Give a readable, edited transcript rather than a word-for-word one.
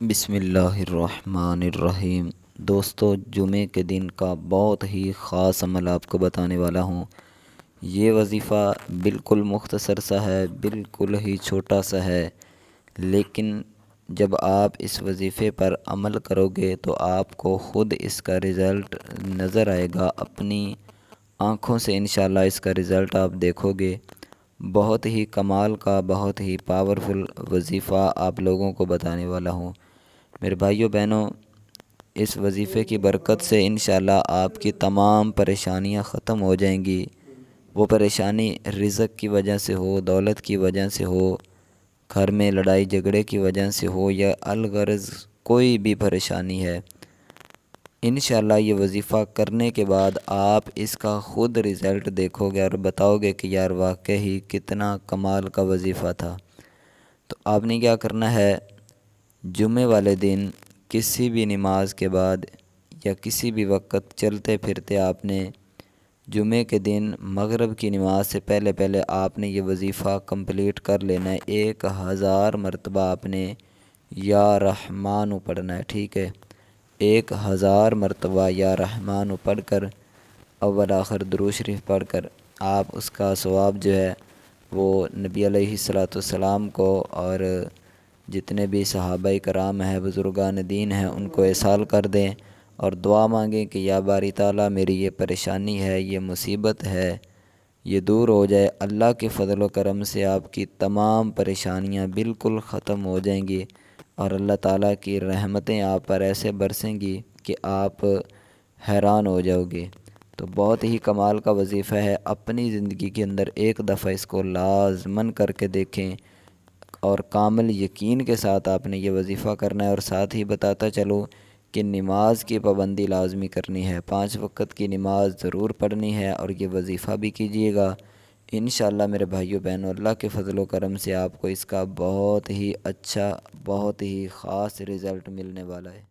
بسم اللہ الرحمن الرحیم۔ دوستو، جمعے کے دن کا بہت ہی خاص عمل آپ کو بتانے والا ہوں۔ یہ وظیفہ بالکل مختصر سا ہے، بالکل ہی چھوٹا سا ہے، لیکن جب آپ اس وظیفے پر عمل کرو گے تو آپ کو خود اس کا رزلٹ نظر آئے گا۔ اپنی آنکھوں سے انشاءاللہ اس کا رزلٹ آپ دیکھو گے۔ بہت ہی کمال کا، بہت ہی پاورفل وظیفہ آپ لوگوں کو بتانے والا ہوں۔ میرے بھائیوں بہنوں، اس وظیفے کی برکت سے انشاءاللہ آپ کی تمام پریشانیاں ختم ہو جائیں گی۔ وہ پریشانی رزق کی وجہ سے ہو، دولت کی وجہ سے ہو، گھر میں لڑائی جھگڑے کی وجہ سے ہو، یا الغرض کوئی بھی پریشانی ہے، انشاءاللہ یہ وظیفہ کرنے کے بعد آپ اس کا خود رزلٹ دیکھو گے اور بتاؤ گے کہ یار واقعی کتنا کمال کا وظیفہ تھا۔ تو آپ نے کیا کرنا ہے، جمعے والے دن کسی بھی نماز کے بعد یا کسی بھی وقت چلتے پھرتے آپ نے جمعے کے دن مغرب کی نماز سے پہلے آپ نے یہ وظیفہ کمپلیٹ کر لینا ہے۔ 1000 مرتبہ آپ نے یا رحمٰن پڑھنا ہے، ٹھیک ہے؟ 1000 مرتبہ یا رحمٰن پڑھ کر اول آخر درود شریف پڑھ کر آپ اس کا ثواب جو ہے وہ نبی علیہ الصلوۃ والسلام کو اور جتنے بھی صحابہ کرام ہیں، بزرگان دین ہیں، ان کو ایصال کر دیں اور دعا مانگیں کہ یا باری تعالیٰ میری یہ پریشانی ہے، یہ مصیبت ہے، یہ دور ہو جائے۔ اللہ کے فضل و کرم سے آپ کی تمام پریشانیاں بالکل ختم ہو جائیں گی اور اللہ تعالیٰ کی رحمتیں آپ پر ایسے برسیں گی کہ آپ حیران ہو جاؤ گے۔ تو بہت ہی کمال کا وظیفہ ہے۔ اپنی زندگی کے اندر ایک دفعہ اس کو لازماً کر کے دیکھیں اور کامل یقین کے ساتھ آپ نے یہ وظیفہ کرنا ہے۔ اور ساتھ ہی بتاتا چلوں کہ نماز کی پابندی لازمی کرنی ہے، 5 وقت کی نماز ضرور پڑھنی ہے اور یہ وظیفہ بھی کیجیے گا۔ انشاءاللہ میرے بھائیو بہنوں، اللہ کے فضل و کرم سے آپ کو اس کا بہت ہی اچھا، بہت ہی خاص رزلٹ ملنے والا ہے۔